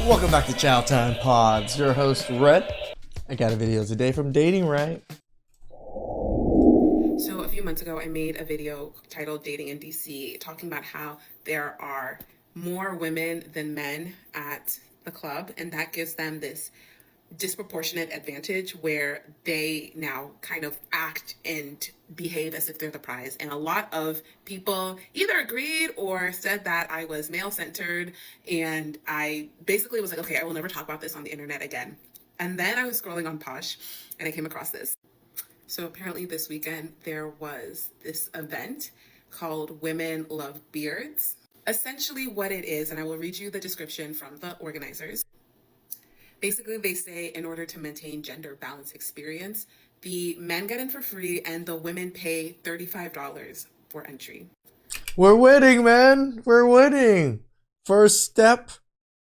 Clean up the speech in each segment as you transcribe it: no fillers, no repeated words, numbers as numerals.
Welcome back to CHOWTIME Pods. Your host, Red. I got a video today from datingwright. So a few months ago, I made a video titled Dating in DC, talking about how there are more women than men at the club, and that gives them this disproportionate advantage where they now kind of act and behave as if they're the prize. And a lot of people either agreed or said that I was male-centered, and I basically was like, okay, I will never talk about this on the internet again. And then I was scrolling on Posh, and I came across this. So apparently this weekend there was this event called Women Love Beards. Essentially what it is, and I will read you the description from the organizers. Basically they say in order to maintain gender balance experience, the men get in for free and the women pay $35 for entry. We're winning, man. We're winning. First step,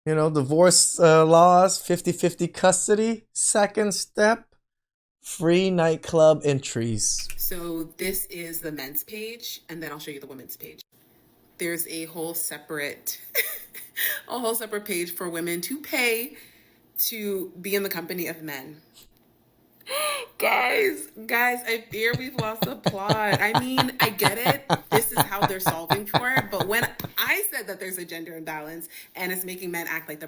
divorce laws, 50-50 custody. Second step, free nightclub entries. So this is the men's page, and then I'll show you the women's page. There's a whole separate page for women to pay to be in the company of men. Guys, I fear we've lost the plot. I mean, I get it. This is how they're solving for it. But when I said that there's a gender imbalance and it's making men act like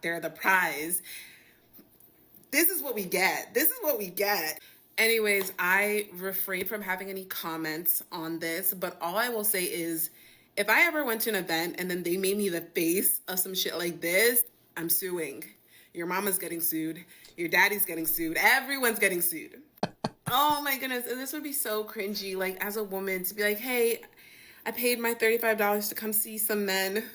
they're the prize, this is what we get. Anyways, I refrain from having any comments on this, but all I will say is if I ever went to an event and then they made me the face of some shit like this, I'm suing. Your mama's getting sued. Your daddy's getting sued. Everyone's getting sued. Oh my goodness. And this would be so cringy, like as a woman to be like, hey, I paid my $35 to come see some men.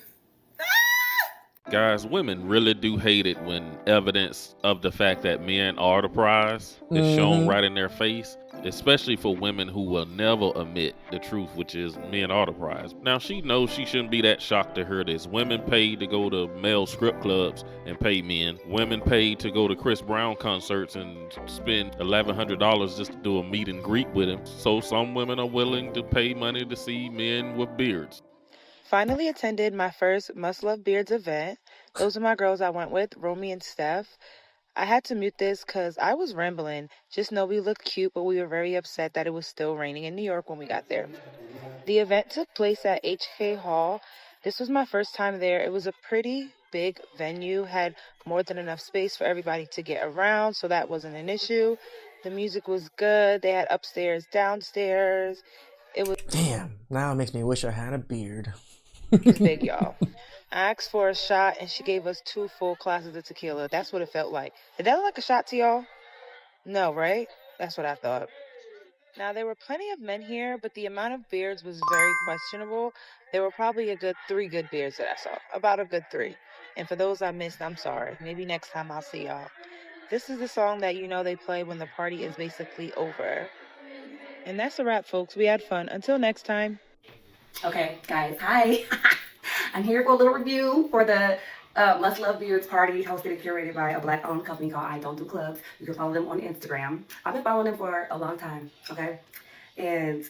Guys, women really do hate it when evidence of the fact that men are the prize is shown right in their face, especially for women who will never admit the truth, which is men are the prize. Now, she knows she shouldn't be that shocked to hear this. Women paid to go to male strip clubs and pay men. Women paid to go to Chris Brown concerts and spend $1,100 just to do a meet and greet with him. So some women are willing to pay money to see men with beards. Finally attended my first Must Love Beards event. Those are my girls I went with, Romy and Steph. I had to mute this because I was rambling. Just know we looked cute, but we were very upset that it was still raining in New York when we got there. The event took place at HK Hall. This was my first time there. It was a pretty big venue, had more than enough space for everybody to get around, so that wasn't an issue. The music was good. They had upstairs, downstairs. Damn, now it makes me wish I had a beard. It's big, y'all. I asked for a shot, and she gave us 2 full glasses of tequila. That's what it felt like. Did that look like a shot to y'all? No, right? That's what I thought. Now, there were plenty of men here, but the amount of beards was very questionable. There were probably a good 3 good beards that I saw. About a good 3. And for those I missed, I'm sorry. Maybe next time I'll see y'all. This is the song that they play when the party is basically over. And that's a wrap, folks. We had fun. Until next time. Okay, guys, hi. I'm here for a little review for the Must Love Beards party hosted and curated by a Black-owned company called I Don't Do Clubs. You can follow them on Instagram. I've been following them for a long time, okay? And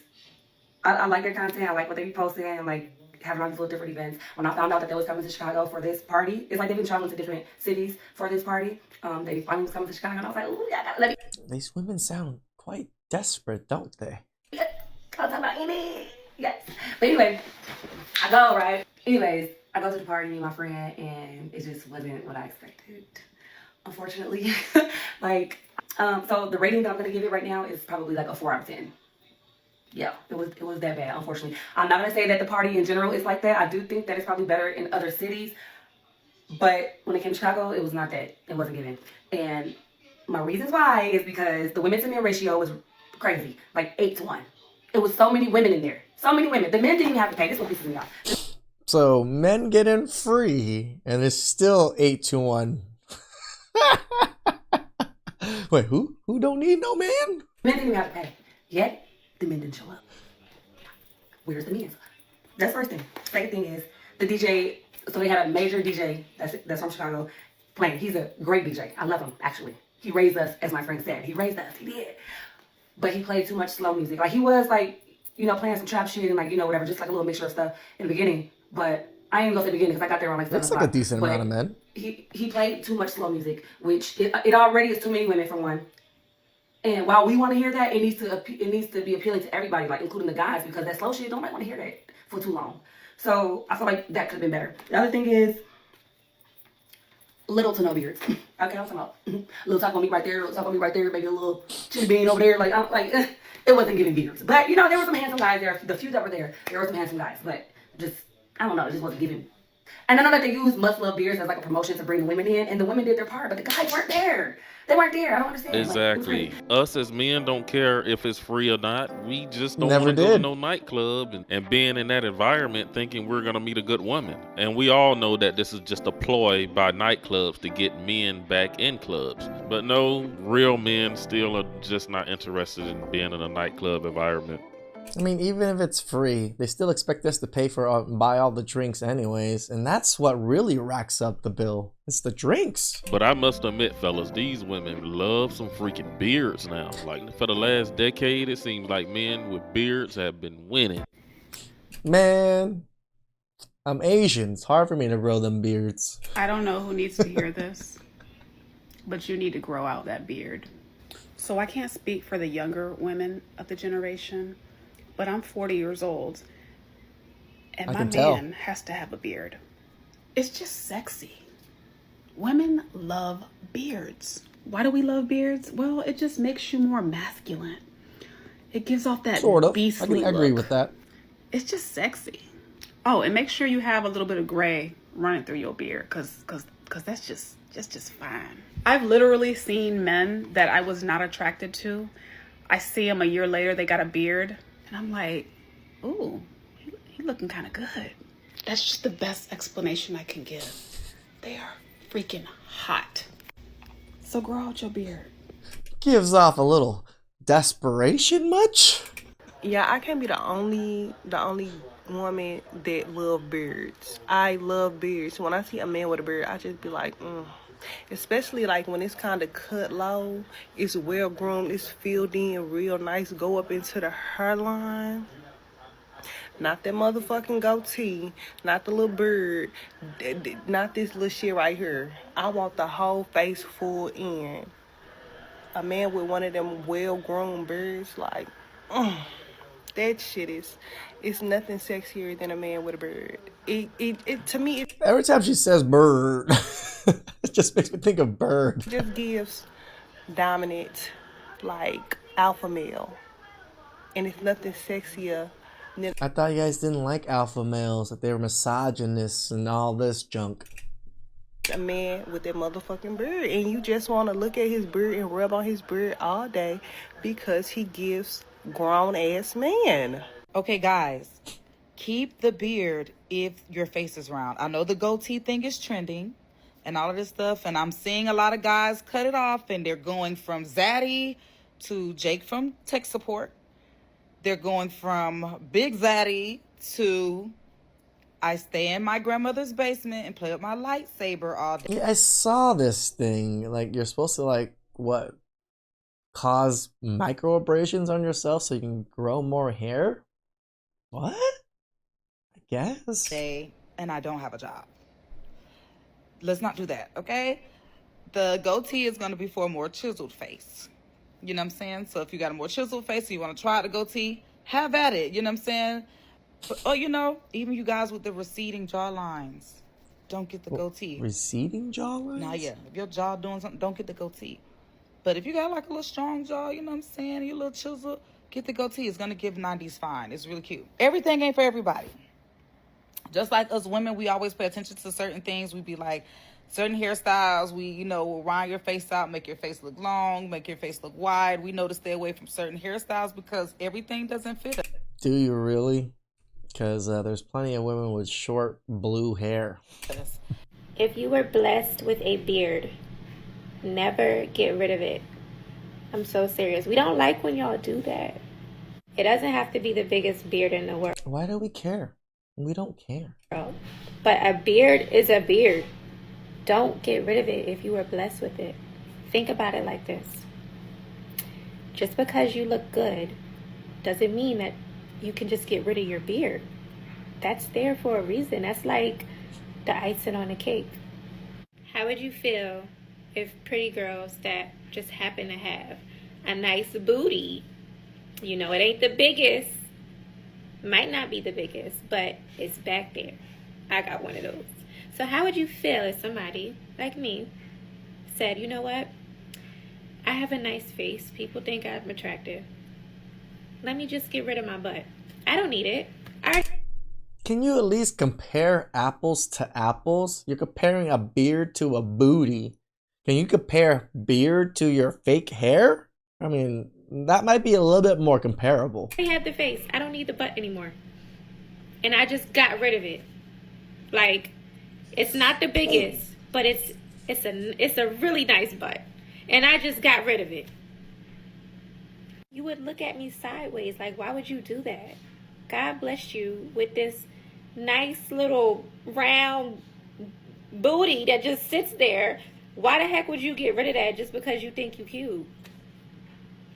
I like their content. I like what they be posting and like having all these little different events. When I found out that they was coming to Chicago for this party, it's like they've been traveling to different cities for this party. They finally was coming to Chicago, and I was like, ooh, yeah, let me. These women sound quite desperate, don't they? I'll talk about Amy. Yes. But anyway, I go, right? Anyways, I go to the party, meet my friend, and it just wasn't what I expected, unfortunately. So the rating that I'm going to give it right now is probably like a 4 out of 10. Yeah, it was that bad, unfortunately. I'm not going to say that the party in general is like that. I do think that it's probably better in other cities. But when it came to Chicago, it was not that. It wasn't given. And my reasons why is because the women to men ratio was crazy, like 8-1. It was so many women in there. So many women. The men didn't even have to pay. This is what pisses me off. So men get in free, and it's still 8-1. Wait, who? Who don't need no man? Men didn't even have to pay. Yet, the men didn't show up. Where's the men? That's the first thing. Second thing is, the DJ, so they had a major DJ that's from Chicago playing. He's a great DJ. I love him, actually. He raised us, as my friend said. He raised us. He did. But he played too much slow music. Like, he was, like, playing some trap shit and, like, whatever, just, like, a little mixture of stuff in the beginning. But I ain't gonna say beginning because I got there on, like, 7 Looks like a decent amount of men. he played too much slow music, which it already is too many women for one. And while we want to hear that, it needs to be appealing to everybody, like including the guys, because that slow shit, nobody want to hear that for too long. So I feel like that could have been better. The other thing is little to no beards. Okay, I'm talking about little talk on me right there, little talk on me right there, maybe a little chili bean over there. Like I'm like it wasn't giving beards, but you know there were some handsome guys there. The few that were there were some handsome guys, but just I don't know, it just wasn't giving. And I know that they use must love beards as like a promotion to bring the women in, and the women did their part, but the guys weren't there. They weren't there. I don't understand. Exactly. Us as men don't care if it's free or not. We just don't Never want to go to did. no nightclub and being in that environment thinking we're going to meet a good woman. And we all know that this is just a ploy by nightclubs to get men back in clubs. But no, real men still are just not interested in being in a nightclub environment. I mean, even if it's free, they still expect us to pay for buy all the drinks anyways, and that's what really racks up the bill. It's the drinks. But I must admit, fellas, these women love some freaking beards now. Like for the last decade, it seems like men with beards have been winning. Man, I'm Asian. It's hard for me to grow them beards. I don't know who needs to hear this, but you need to grow out that beard. So I can't speak for the younger women of the generation, but I'm 40 years old, and my man has to have a beard. It's just sexy. Women love beards. Why do we love beards? Well, it just makes you more masculine. It gives off that sort of beastly I agree look. with that. It's just sexy. Oh, and make sure you have a little bit of gray running through your beard, cause that's just fine. I've literally seen men that I was not attracted to. I see them a year later, they got a beard, and I'm like, ooh, he looking kind of good. That's just the best explanation I can give. They are freaking hot. So grow out your beard. Gives off a little desperation much? Yeah, I can't be the only woman that love beards. I love beards. When I see a man with a beard, I just be like, Especially like when it's kind of cut low, it's well groomed, it's filled in real nice, go up into the hairline. Not that motherfucking goatee, not the little bird, not this little shit right here. I want the whole face full in. A man with one of them well-groomed beards, like, that shit it's nothing sexier than a man with a beard. It to me, Every time she says bird, it just makes me think of bird. just gives dominant, like, alpha male. And it's nothing sexier than I thought you guys didn't like alpha males, that they were misogynists and all this junk. a man with that motherfucking beard. And you just want to look at his beard and rub on his beard all day because he gives grown-ass man. Okay, guys, keep the beard if your face is round. I know the goatee thing is trending and all of this stuff, and I'm seeing a lot of guys cut it off, and they're going from Zaddy to Jake from Tech Support. They're going from Big Zaddy to I stay in my grandmother's basement and play with my lightsaber all day. Yeah, I saw this thing. Like, you're supposed to, like, what? Cause microabrasions on yourself so you can grow more hair? What? I guess. And I don't have a job. Let's not do that, okay? The goatee is going to be for a more chiseled face. You know what I'm saying? So if you got a more chiseled face and you want to try the goatee, have at it. You know what I'm saying? But, even you guys with the receding jawlines, don't get the goatee. Receding jawlines? Nah, yeah. If your jaw doing something, don't get the goatee. But if you got like a little strong jaw, you know what I'm saying? You a little chisel, get the goatee. It's going to give 90s fine. It's really cute. Everything ain't for everybody. Just like us women, we always pay attention to certain things. We be like, certain hairstyles, will round your face out, make your face look long, make your face look wide. We know to stay away from certain hairstyles because everything doesn't fit us. Do you really? Because there's plenty of women with short blue hair. If you were blessed with a beard, never get rid of it. I'm so serious. We don't like when y'all do that. It doesn't have to be the biggest beard in the world. Why do we care? We don't care. But a beard is a beard. Don't get rid of it if you were blessed with it. Think about it like this. Just because you look good doesn't mean that you can just get rid of your beard. That's there for a reason. That's like the icing on the cake. How would you feel if pretty girls that just happen to have a nice booty, you know, it ain't the biggest, might not be the biggest, but it's back there. I got one of those. So how would you feel if somebody like me said, you know what? I have a nice face. People think I'm attractive. Let me just get rid of my butt. I don't need it. Can you at least compare apples to apples? You're comparing a beard to a booty. Can you compare beard to your fake hair? I mean, that might be a little bit more comparable. I have the face. I don't need the butt anymore. And I just got rid of it. Like, it's not the biggest, but it's a really nice butt. And I just got rid of it. You would look at me sideways, like, why would you do that? God bless you with this nice little round booty that just sits there. Why the heck would you get rid of that just because you think you cute?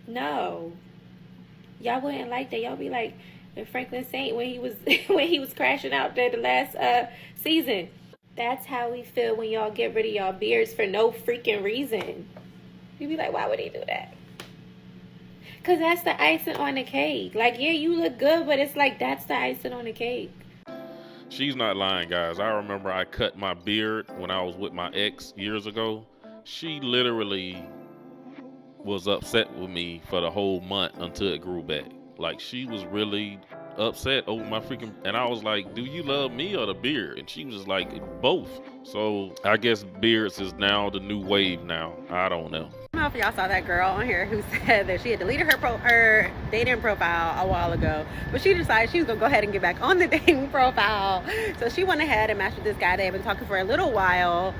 No. Y'all wouldn't like that. Y'all be like Franklin Saint when he was crashing out there the last season. That's how we feel when y'all get rid of y'all beards for no freaking reason. You be like, why would he do that? Because that's the icing on the cake. Like, yeah, you look good, but it's like that's the icing on the cake. She's not lying, guys. I remember I cut my beard when I was with my ex years ago. She literally was upset with me for the whole month until it grew back. Like, she was really upset over my freaking, and I was like, do you love me or the beard? And she was like, both. So I guess beards is now the new wave now. I don't know. I don't know if y'all saw that girl on here who said that she had deleted her dating profile a while ago, but she decided she was gonna go ahead and get back on the dating profile. So she went ahead and matched with this guy. They had been talking for a little while,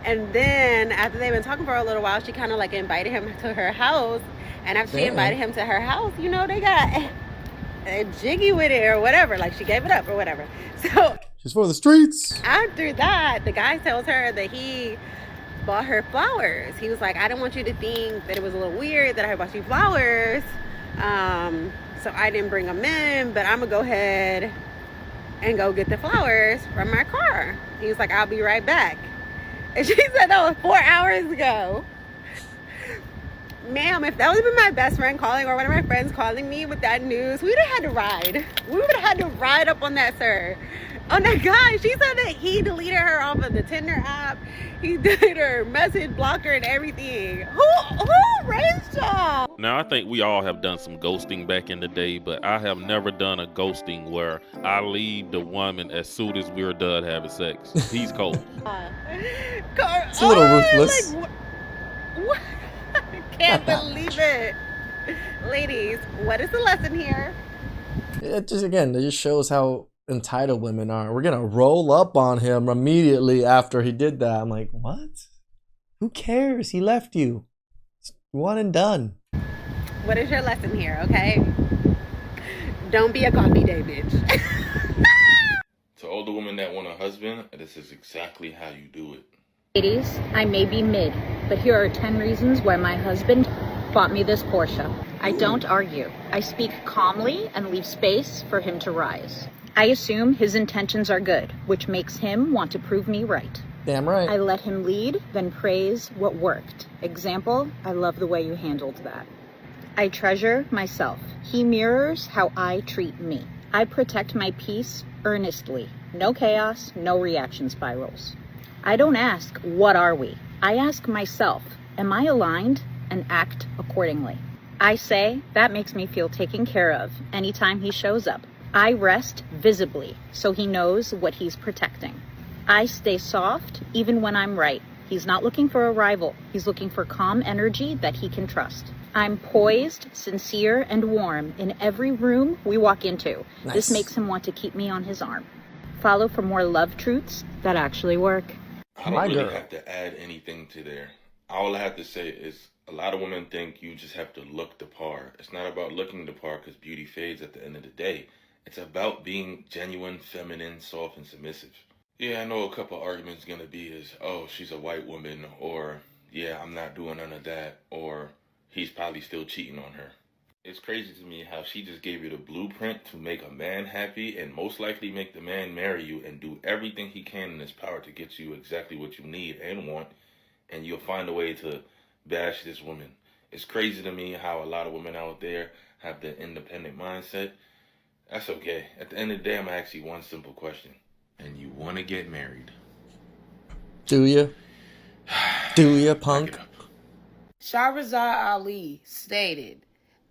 and then after they've been talking for a little while, she kind of like invited him to her house. And after she invited him to her house, you know, they got jiggy with it or whatever. Like, she gave it up or whatever. So she's for the streets. After that, the guy tells her that he bought her flowers. He was like, I don't want you to think that it was a little weird that I bought you flowers. So I didn't bring them in, but I'm gonna go ahead and go get the flowers from my car. He was like, I'll be right back. And she said that was 4 hours ago. Ma'am, if that would have been my best friend calling or one of my friends calling me with that news, we would have had to ride. We would have had to ride up on that, sir. On that guy. She said that he deleted her off of the Tinder app. He did her message, blocked her and everything. Who raised y'all? Now, I think we all have done some ghosting back in the day, but I have never done a ghosting where I leave the woman as soon as we're done having sex. He's cold. It's a little ruthless. Like, what? I can't believe it. Ladies, what is the lesson here? It just shows how entitled women are. We're gonna roll up on him immediately after he did that. I'm like, what? Who cares? He left you. It's one and done. What is your lesson here, okay? Don't be a coffee day bitch. To all the women that want a husband, this is exactly how you do it. Ladies, I may be mid, but here are 10 reasons why my husband bought me this Porsche. I don't argue. I speak calmly and leave space for him to rise. I assume his intentions are good, which makes him want to prove me right. Damn right. I let him lead, then praise what worked. Example, I love the way you handled that. I treasure myself. He mirrors how I treat me. I protect my peace earnestly. No chaos, no reaction spirals. I don't ask, what are we? I ask myself, am I aligned, and act accordingly. I say, that makes me feel taken care of anytime he shows up. I rest visibly, so he knows what he's protecting. I stay soft, even when I'm right. He's not looking for a rival. He's looking for calm energy that he can trust. I'm poised, sincere, and warm in every room we walk into. Nice. This makes him want to keep me on his arm. Follow for more love truths that actually work. I don't really have to add anything to there. All I have to say is a lot of women think you just have to look the part. It's not about looking the part because beauty fades at the end of the day. It's about being genuine, feminine, soft, and submissive. Yeah, I know a couple arguments going to be is, oh, she's a white woman, or yeah, I'm not doing none of that, or he's probably still cheating on her. It's crazy to me how she just gave you the blueprint to make a man happy and most likely make the man marry you and do everything he can in his power to get you exactly what you need and want, and you'll find a way to bash this woman. It's crazy to me how a lot of women out there have the independent mindset. That's okay. At the end of the day, I'm going to ask you one simple question. And you want to get married. Do you? Do you, punk? Shahrazad Ali stated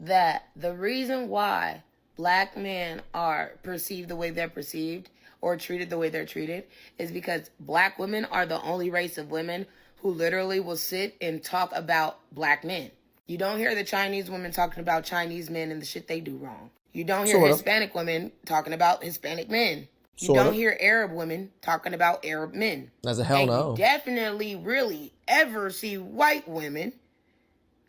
that the reason why black men are perceived the way they're perceived or treated the way they're treated is because black women are the only race of women who literally will sit and talk about black men. You don't hear the Chinese women talking about Chinese men and the shit they do wrong. You don't hear Hispanic women talking about Hispanic men. You don't hear Arab women talking about Arab men. As a hell no. You definitely really ever see white women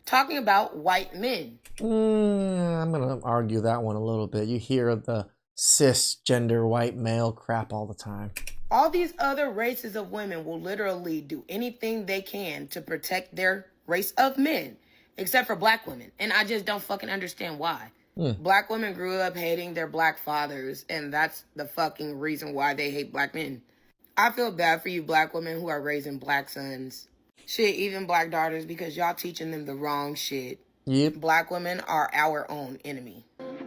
talking about white men. I'm going to argue that one a little bit. You hear the cisgender white male crap all the time. All these other races of women will literally do anything they can to protect their race of men, except for black women. And I just don't fucking understand why. Black women grew up hating their black fathers, and that's the fucking reason why they hate black men. I feel bad for you black women who are raising black sons. Shit, even black daughters, because y'all teaching them the wrong shit. Yep. Black women are our own enemy.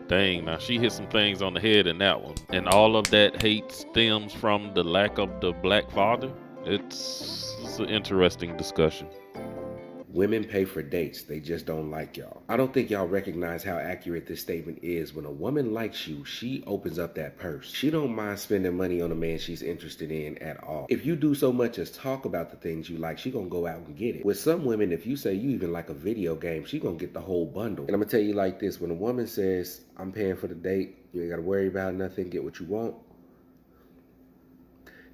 Dang, now she hit some things on the head in that one. And all of that hate stems from the lack of the black father. It's an interesting discussion. Women pay for dates, they just don't like y'all. I don't think y'all recognize how accurate this statement is. When a woman likes you, she opens up that purse. She don't mind spending money on a man she's interested in at all. If you do so much as talk about the things you like, she gonna go out and get it. With some women, if you say you even like a video game, she gonna get the whole bundle. And I'm gonna tell you like this, when a woman says, I'm paying for the date, you ain't gotta worry about nothing, get what you want,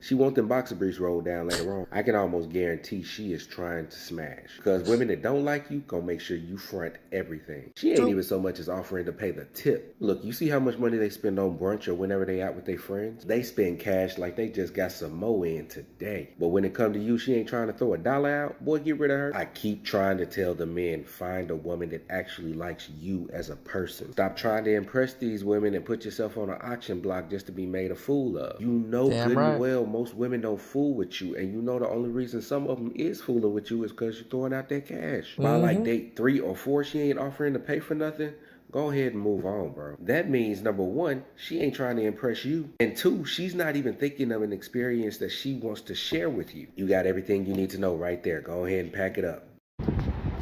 she want them boxer briefs rolled down later on. I can almost guarantee she is trying to smash. Because women that don't like you, gonna make sure you front everything. She ain't even so much as offering to pay the tip. Look, you see how much money they spend on brunch or whenever they out with their friends? They spend cash like they just got some mo in today. But when it come to you, she ain't trying to throw $1 out. Boy, get rid of her. I keep trying to tell the men, find a woman that actually likes you as a person. Stop trying to impress these women and put yourself on an auction block just to be made a fool of. You know good and well most women don't fool with you, and you know the only reason some of them is fooling with you is because you're throwing out that cash. By like date 3 or 4, she ain't offering to pay for nothing. Go ahead and move on, bro. That means, number 1, she ain't trying to impress you. And 2, she's not even thinking of an experience that she wants to share with you. You got everything you need to know right there. Go ahead and pack it up.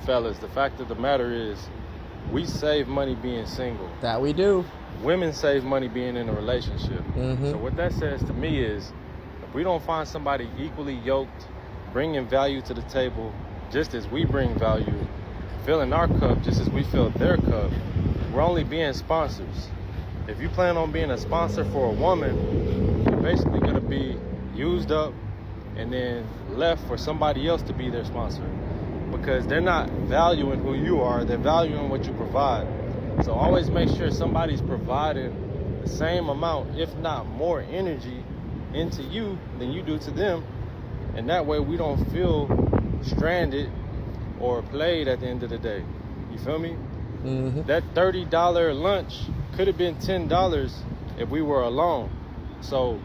Fellas, the fact of the matter is, we save money being single. That we do. Women save money being in a relationship. So what that says to me is, if we don't find somebody equally yoked, bringing value to the table just as we bring value, filling our cup just as we fill their cup, we're only being sponsors. If you plan on being a sponsor for a woman, you're basically going to be used up and then left for somebody else to be their sponsor, because they're not valuing who you are, they're valuing what you provide. So always make sure somebody's providing the same amount, if not more energy into you than you do to them, and that way we don't feel stranded or played at the end of the day. You feel me? That $30 lunch could have been $10 if we were alone. So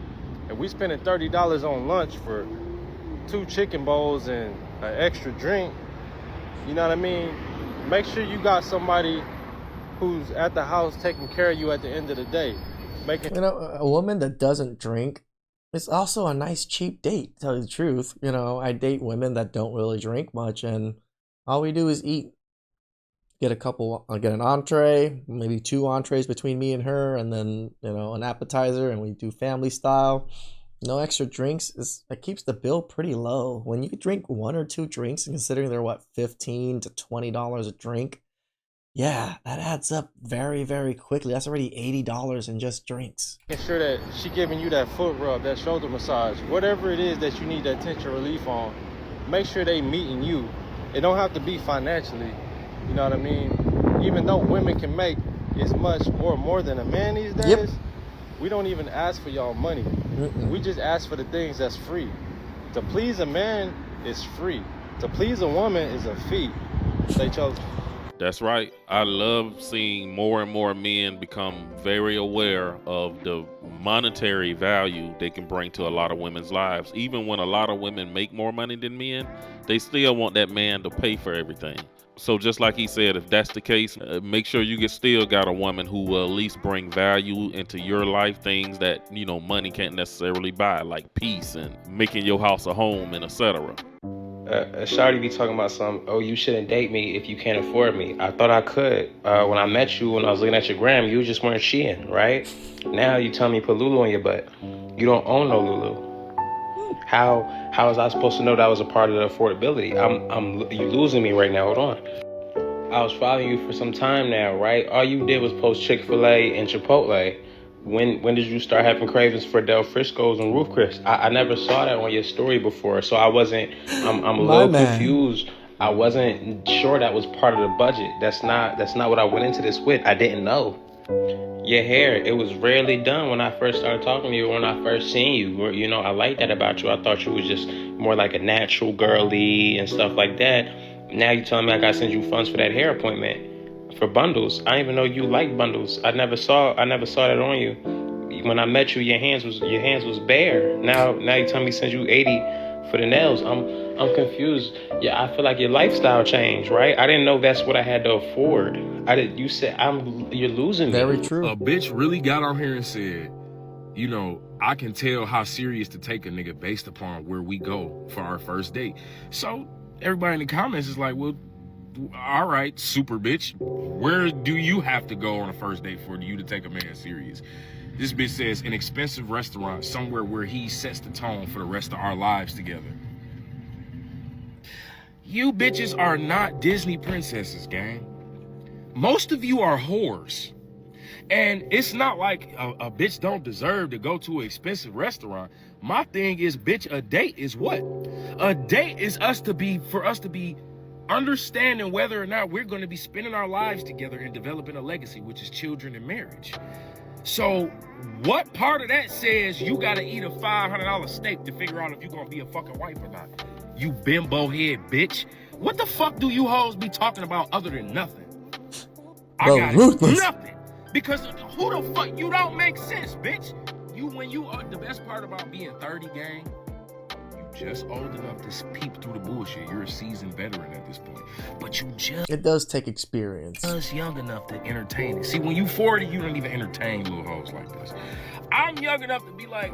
if we spending $30 on lunch for 2 chicken bowls and an extra drink, you know what I mean? Make sure you got somebody who's at the house taking care of you at the end of the day. You know, a woman that doesn't drink, it's also a nice cheap date, to tell you the truth. You know, I date women that don't really drink much, and all we do is eat. Get an entree, maybe 2 entrees between me and her, and then, you know, an appetizer, and we do family style. No extra drinks. It keeps the bill pretty low. When you drink 1 or 2 drinks, and considering they're what, $15 to $20 a drink, yeah, that adds up very, very quickly. That's already $80 in just drinks. Make sure that she giving you that foot rub, that shoulder massage, whatever it is that you need that tension relief on. Make sure they meeting you. It don't have to be financially. You know what I mean? Even though women can make as much or more than a man these days, we don't even ask for y'all money. We just ask for the things that's free. To please a man is free. To please a woman is a fee. They chose. That's right. I love seeing more and more men become very aware of the monetary value they can bring to a lot of women's lives. Even when a lot of women make more money than men, they still want that man to pay for everything. So just like he said, if that's the case, make sure you still got a woman who will at least bring value into your life, things that, money can't necessarily buy, like peace and making your house a home and etc. Shawty be talking about you shouldn't date me if you can't afford me. I thought I could. When I met you, when I was looking at your gram, you just weren't sheeing, right? Now you tell me you put Lulu on your butt. You don't own no Lulu. How was I supposed to know that was a part of the affordability? You losing me right now. Hold on. I was following you for some time now, right? All you did was post Chick-fil-A and Chipotle. When did you start having cravings for Del Frisco's and Roof Crisp? I never saw that on your story before, so I'm a little confused. I wasn't sure that was part of the budget. That's not what I went into this with. I didn't know. Your hair, it was rarely done when I first started talking to you, when I first seen you. I like that about you. I thought you was just more like a natural girly and stuff like that. Now you telling me I gotta send you funds for that hair appointment. For bundles. I didn't even know you like bundles. I never saw that on you. When I met you, your hands was bare. Now you tell me send you 80 for the nails. I'm confused. Yeah, I feel like your lifestyle changed, right? I didn't know that's what I had to afford. You said you're losing me. Very true. A bitch really got on here and said, I can tell how serious to take a nigga based upon where we go for our first date. So everybody in the comments is like, well, all right, super bitch, where do you have to go on a first date for you to take a man serious? This bitch says an expensive restaurant, somewhere where he sets the tone for the rest of our lives together. You bitches are not Disney princesses, gang. Most of you are whores. And it's not like a bitch don't deserve to go to an expensive restaurant. My thing is, bitch, a date is what? A date is for us to be understanding whether or not we're going to be spending our lives together and developing a legacy, which is children and marriage. So what part of that says you got to eat a $500 steak to figure out if you're going to be a fucking wife or not? You bimbo head bitch. What the fuck do you hoes be talking about other than nothing? I got nothing. Because who the fuck? You don't make sense, bitch. When you are the best part about being 30, gang, just old enough to peep through the bullshit. You're a seasoned veteran at this point. But it does take experience. Just young enough to entertain it. See, when you 40, you don't even entertain little hoes like this. I'm young enough to be like,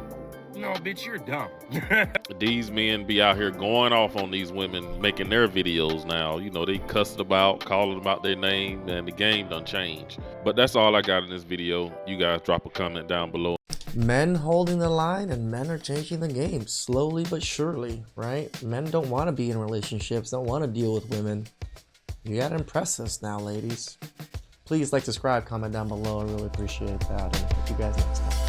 no, bitch, you're dumb. These men be out here going off on these women, making their videos now. They cussed about, calling about their name, and the game done changed. But that's all I got in this video. You guys drop a comment down below. Men holding the line, and men are changing the game slowly but surely, right? Men don't want to be in relationships, don't want to deal with women. You gotta impress us now, ladies. Please like, subscribe, comment down below. I really appreciate that. And catch you guys next time.